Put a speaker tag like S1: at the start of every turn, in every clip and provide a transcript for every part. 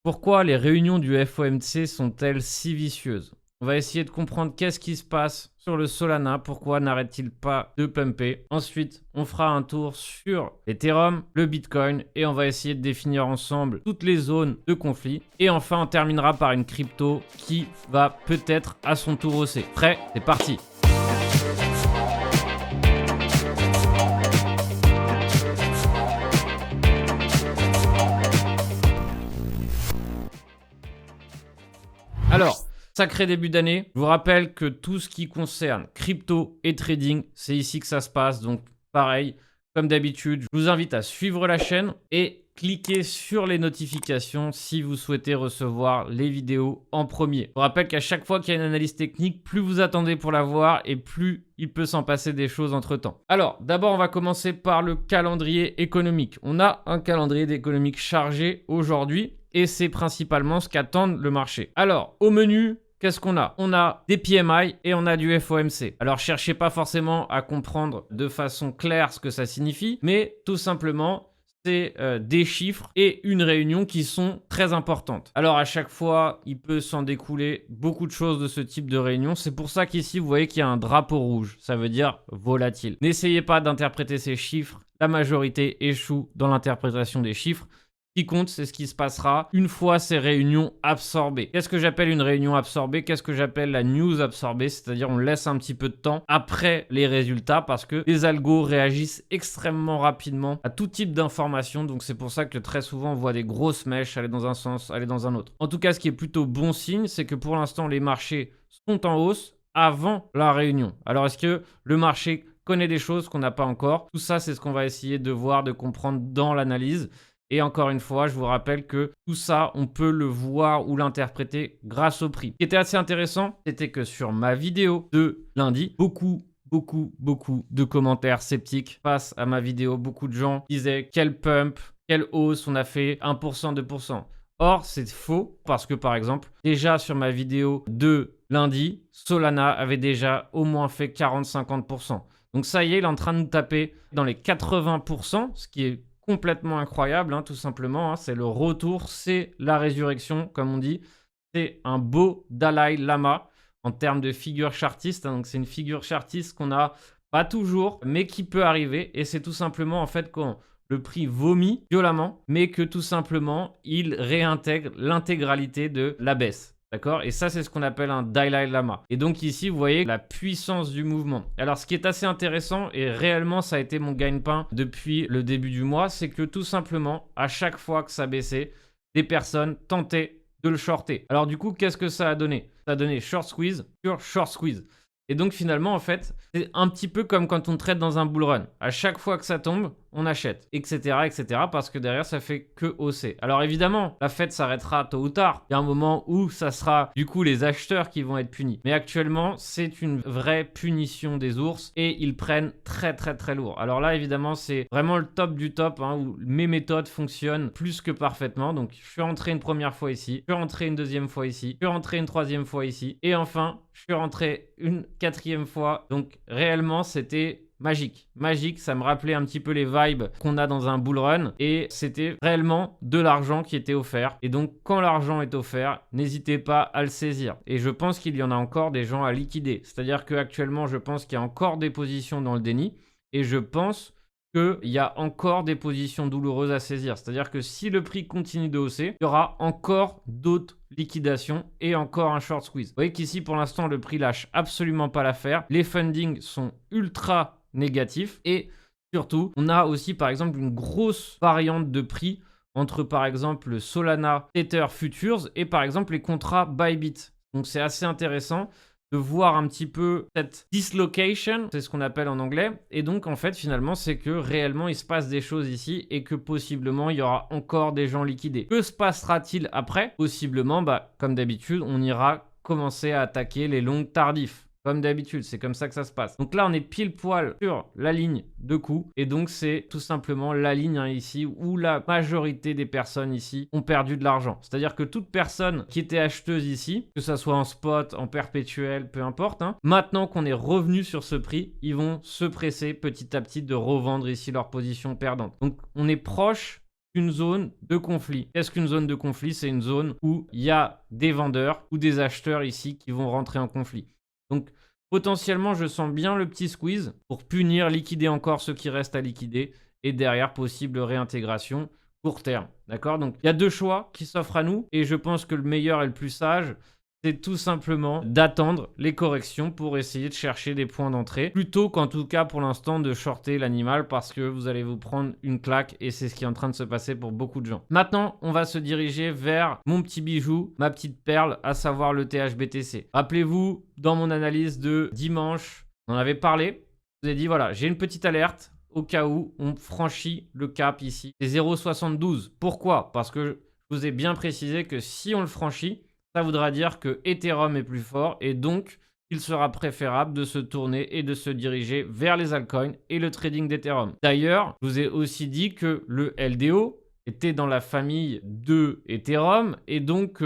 S1: Pourquoi les réunions du FOMC sont-elles si vicieuses? On va essayer de comprendre qu'est-ce qui se passe sur le Solana, pourquoi n'arrête-t-il pas de pumper. Ensuite, on fera un tour sur l'Ethereum, le Bitcoin et on va essayer de définir ensemble toutes les zones de conflit. Et enfin, on terminera par une crypto qui va peut-être à son tour hausser. Prêt? C'est parti! Alors, sacré début d'année. Je vous rappelle que tout ce qui concerne crypto et trading, c'est ici que ça se passe. Donc, pareil, comme d'habitude, je vous invite à suivre la chaîne et cliquer sur les notifications si vous souhaitez recevoir les vidéos en premier. Je vous rappelle qu'à chaque fois qu'il y a une analyse technique, plus vous attendez pour la voir et plus il peut s'en passer des choses entre temps. Alors, d'abord, on va commencer par le calendrier économique. On a un calendrier économique chargé aujourd'hui. Et c'est principalement ce qu'attendent le marché. Alors, au menu, qu'est-ce qu'on a? On a des PMI et on a du FOMC. Alors, cherchez pas forcément à comprendre de façon claire ce que ça signifie, mais tout simplement, c'est des chiffres et une réunion qui sont très importantes. Alors, à chaque fois, il peut s'en découler beaucoup de choses de ce type de réunion. C'est pour ça qu'ici, vous voyez qu'il y a un drapeau rouge. Ça veut dire volatile. N'essayez pas d'interpréter ces chiffres. La majorité échoue dans l'interprétation des chiffres. Ce qui compte, c'est ce qui se passera une fois ces réunions absorbées. Qu'est-ce que j'appelle une réunion absorbée? Qu'est-ce que j'appelle la news absorbée? C'est-à-dire on laisse un petit peu de temps après les résultats parce que les algos réagissent extrêmement rapidement à tout type d'informations. Donc c'est pour ça que très souvent on voit des grosses mèches aller dans un sens, aller dans un autre. En tout cas, ce qui est plutôt bon signe, c'est que pour l'instant les marchés sont en hausse avant la réunion. Alors est-ce que le marché connaît des choses qu'on n'a pas encore? Tout ça, c'est ce qu'on va essayer de voir, de comprendre dans l'analyse. Et encore une fois, je vous rappelle que tout ça, on peut le voir ou l'interpréter grâce au prix. Ce qui était assez intéressant, c'était que sur ma vidéo de lundi, beaucoup de commentaires sceptiques face à ma vidéo. Beaucoup de gens disaient quel pump, quelle hausse, on a fait 1%, 2%. Or, c'est faux parce que par exemple, déjà sur ma vidéo de lundi, Solana avait déjà au moins fait 40-50%. Donc ça y est, il est en train de nous taper dans les 80%, ce qui est complètement incroyable, hein, tout simplement. Hein. C'est le retour, c'est la résurrection, comme on dit. C'est un beau Dalai Lama en termes de figure chartiste. Hein. Donc, c'est une figure chartiste qu'on n'a pas toujours, mais qui peut arriver. Et c'est tout simplement, en fait, quand le prix vomit violemment, mais que tout simplement, il réintègre l'intégralité de la baisse. D'accord? Et ça, c'est ce qu'on appelle un Dalai Lama. Et donc ici, vous voyez la puissance du mouvement. Alors, ce qui est assez intéressant, et réellement, ça a été mon gagne-pain depuis le début du mois, c'est que tout simplement, à chaque fois que ça baissait, des personnes tentaient de le shorter. Alors du coup, qu'est-ce que ça a donné? Ça a donné short squeeze sur short squeeze. Et donc finalement, en fait, c'est un petit peu comme quand on trade dans un bull run. À chaque fois que ça tombe, on achète, etc., etc., parce que derrière, ça fait que hausser. Alors évidemment, la fête s'arrêtera tôt ou tard. Il y a un moment où ça sera du coup les acheteurs qui vont être punis. Mais actuellement, c'est une vraie punition des ours et ils prennent très lourd. Alors là, évidemment, c'est vraiment le top du top, hein, où mes méthodes fonctionnent plus que parfaitement. Donc, je suis rentré une première fois ici, je suis rentré une deuxième fois ici, je suis rentré une troisième fois ici et enfin, je suis rentré une quatrième fois. Donc, réellement, c'était magique. Magique, ça me rappelait un petit peu les vibes qu'on a dans un bull run et c'était réellement de l'argent qui était offert. Et donc, quand l'argent est offert, n'hésitez pas à le saisir. Et je pense qu'il y en a encore des gens à liquider. C'est-à-dire qu'actuellement, je pense qu'il y a encore des positions dans le déni et je pense qu'il y a encore des positions douloureuses à saisir. C'est-à-dire que si le prix continue de hausser, il y aura encore d'autres liquidations et encore un short squeeze. Vous voyez qu'ici, pour l'instant, le prix lâche absolument pas l'affaire. Les fundings sont ultra négatif et surtout on a aussi par exemple une grosse variante de prix entre par exemple le Solana Tether Futures et par exemple les contrats Bybit. Donc c'est assez intéressant de voir un petit peu cette dislocation, c'est ce qu'on appelle en anglais, et donc en fait finalement c'est que réellement il se passe des choses ici et que possiblement il y aura encore des gens liquidés. Que se passera-t-il après? Possiblement, comme d'habitude, on ira commencer à attaquer les longues tardifs. Comme d'habitude, c'est comme ça que ça se passe. Donc là, on est pile poil sur la ligne de coût. Et donc, c'est tout simplement la ligne ici où la majorité des personnes ici ont perdu de l'argent. C'est-à-dire que toute personne qui était acheteuse ici, que ça soit en spot, en perpétuel, peu importe, hein, maintenant qu'on est revenu sur ce prix, ils vont se presser petit à petit de revendre ici leur position perdante. Donc, on est proche une zone de conflit. Qu'est-ce qu'une zone de conflit? C'est une zone où il y a des vendeurs ou des acheteurs ici qui vont rentrer en conflit. Donc, potentiellement, je sens bien le petit squeeze pour punir, liquider encore ce qui reste à liquider et derrière, possible réintégration court terme. D'accord? Donc, il y a deux choix qui s'offrent à nous et je pense que le meilleur et le plus sage, c'est tout simplement d'attendre les corrections pour essayer de chercher des points d'entrée, plutôt qu'en tout cas pour l'instant de shorter l'animal parce que vous allez vous prendre une claque et c'est ce qui est en train de se passer pour beaucoup de gens. Maintenant, on va se diriger vers mon petit bijou, ma petite perle, à savoir le THBTC. Rappelez-vous, dans mon analyse de dimanche, on en avait parlé, je vous ai dit voilà, j'ai une petite alerte au cas où on franchit le cap ici. C'est 0,72. Pourquoi? Parce que je vous ai bien précisé que si on le franchit, ça voudra dire que Ethereum est plus fort et donc il sera préférable de se tourner et de se diriger vers les altcoins et le trading d'Ethereum. D'ailleurs, je vous ai aussi dit que le LDO était dans la famille de Ethereum et donc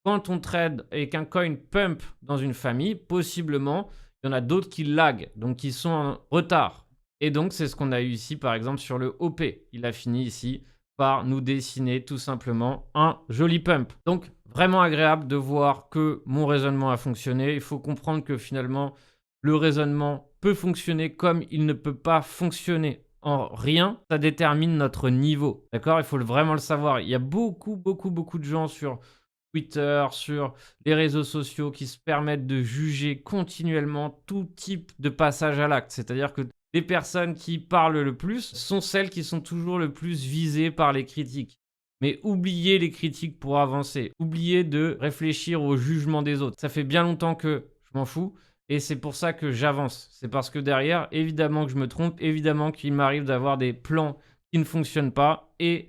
S1: quand on trade et qu'un coin pump dans une famille, possiblement, il y en a d'autres qui lag, donc qui sont en retard. Et donc, c'est ce qu'on a eu ici, par exemple, sur le OP. Il a fini ici par nous dessiner tout simplement un joli pump. Donc, vraiment agréable de voir que mon raisonnement a fonctionné. Il faut comprendre que finalement, le raisonnement peut fonctionner comme il ne peut pas fonctionner en rien. Ça détermine notre niveau. D'accord? Il faut vraiment le savoir. Il y a beaucoup de gens sur Twitter, sur les réseaux sociaux qui se permettent de juger continuellement tout type de passage à l'acte. C'est-à-dire que les personnes qui parlent le plus sont celles qui sont toujours le plus visées par les critiques. Mais oubliez les critiques pour avancer. Oubliez de réfléchir au jugement des autres. Ça fait bien longtemps que je m'en fous et c'est pour ça que j'avance. C'est parce que derrière, évidemment que je me trompe, évidemment qu'il m'arrive d'avoir des plans qui ne fonctionnent pas et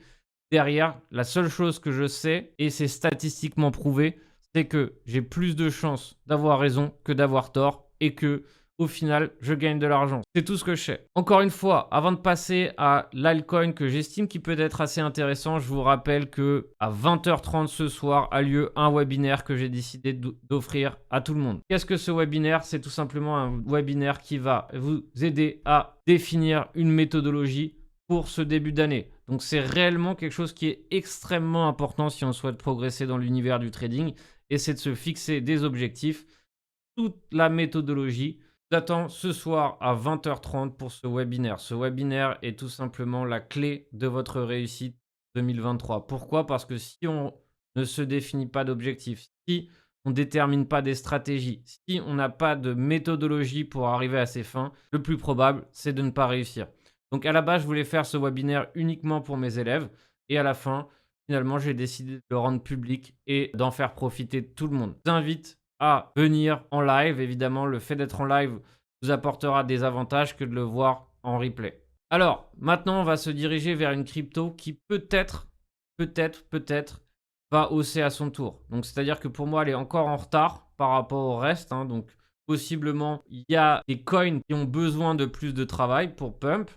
S1: derrière, la seule chose que je sais, et c'est statistiquement prouvé, c'est que j'ai plus de chances d'avoir raison que d'avoir tort et que au final, je gagne de l'argent. C'est tout ce que je sais. Encore une fois, avant de passer à l'altcoin que j'estime qui peut être assez intéressant, je vous rappelle que à 20h30 ce soir a lieu un webinaire que j'ai décidé d'offrir à tout le monde. Qu'est-ce que ce webinaire? C'est tout simplement un webinaire qui va vous aider à définir une méthodologie pour ce début d'année. Donc c'est réellement quelque chose qui est extrêmement important si on souhaite progresser dans l'univers du trading et c'est de se fixer des objectifs. Toute la méthodologie. J'attends ce soir à 20h30 pour ce webinaire. Ce webinaire est tout simplement la clé de votre réussite 2023. Pourquoi? Parce que si on ne se définit pas d'objectifs, si on ne détermine pas des stratégies, si on n'a pas de méthodologie pour arriver à ses fins, le plus probable, c'est de ne pas réussir. Donc à la base, je voulais faire ce webinaire uniquement pour mes élèves et à la fin, finalement, j'ai décidé de le rendre public et d'en faire profiter tout le monde. Je vous invite à venir en live. Évidemment, le fait d'être en live vous apportera des avantages que de le voir en replay. Alors, maintenant, on va se diriger vers une crypto qui peut-être, va hausser à son tour. Donc, c'est-à-dire que pour moi, elle est encore en retard par rapport au reste. Donc, possiblement, il y a des coins qui ont besoin de plus de travail pour pump,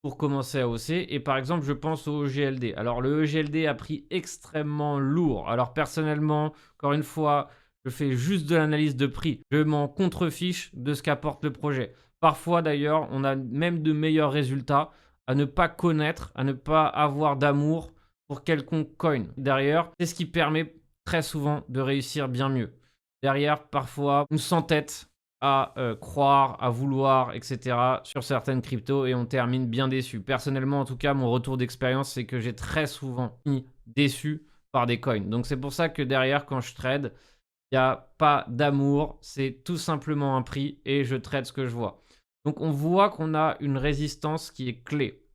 S1: pour commencer à hausser. Et par exemple, je pense au EGLD. Alors, le EGLD a pris extrêmement lourd. Alors, personnellement, encore une fois, je fais juste de l'analyse de prix. Je m'en contrefiche de ce qu'apporte le projet. Parfois, d'ailleurs, on a même de meilleurs résultats à ne pas connaître, à ne pas avoir d'amour pour quelconque coin. Derrière, c'est ce qui permet très souvent de réussir bien mieux. Derrière, parfois, on s'entête à croire, à vouloir, etc. sur certaines cryptos et on termine bien déçu. Personnellement, en tout cas, mon retour d'expérience, c'est que j'ai très souvent fini déçu par des coins. Donc, c'est pour ça que derrière, quand je trade, il n'y a pas d'amour, c'est tout simplement un prix et je trade ce que je vois. Donc on voit qu'on a une résistance qui est clé.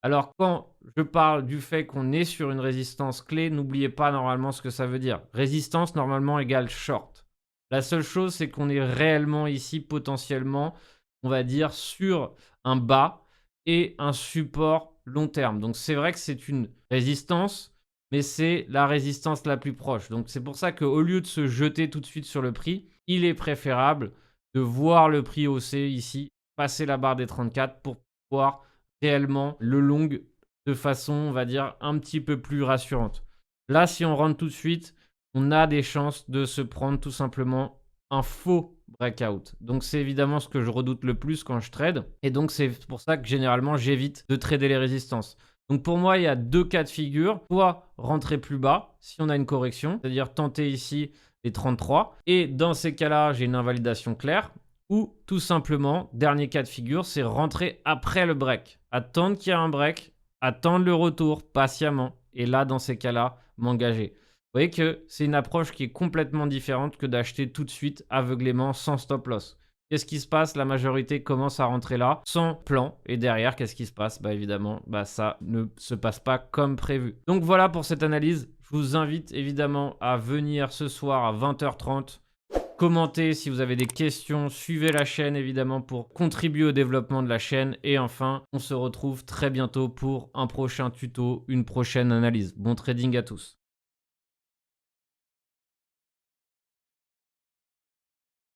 S1: Alors quand je parle du fait qu'on est sur une résistance clé, n'oubliez pas normalement ce que ça veut dire. Résistance normalement égale short. La seule chose c'est qu'on est réellement ici potentiellement, on va dire, sur un bas et un support long terme. Donc c'est vrai que c'est une résistance, mais c'est la résistance la plus proche. Donc c'est pour ça qu'au lieu de se jeter tout de suite sur le prix, il est préférable de voir le prix hausser ici, passer la barre des 34 pour pouvoir réellement le long de façon, on va dire, un petit peu plus rassurante. Là, si on rentre tout de suite, on a des chances de se prendre tout simplement un faux breakout. Donc c'est évidemment ce que je redoute le plus quand je trade. Et donc c'est pour ça que généralement j'évite de trader les résistances. Donc pour moi, il y a 2 cas de figure. Soit rentrer plus bas si on a une correction, c'est-à-dire tenter ici les 33. Et dans ces cas-là, j'ai une invalidation claire. Ou tout simplement, dernier cas de figure, c'est rentrer après le break. Attendre qu'il y ait un break, attendre le retour patiemment. Et là, dans ces cas-là, m'engager. Vous voyez que c'est une approche qui est complètement différente que d'acheter tout de suite aveuglément sans stop loss. Qu'est-ce qui se passe? La majorité commence à rentrer là sans plan. Et derrière, qu'est-ce qui se passe? Bah évidemment, ça ne se passe pas comme prévu. Donc voilà pour cette analyse. Je vous invite évidemment à venir ce soir à 20h30. Commentez si vous avez des questions. Suivez la chaîne évidemment pour contribuer au développement de la chaîne. Et enfin, on se retrouve très bientôt pour un prochain tuto, une prochaine analyse. Bon trading à tous.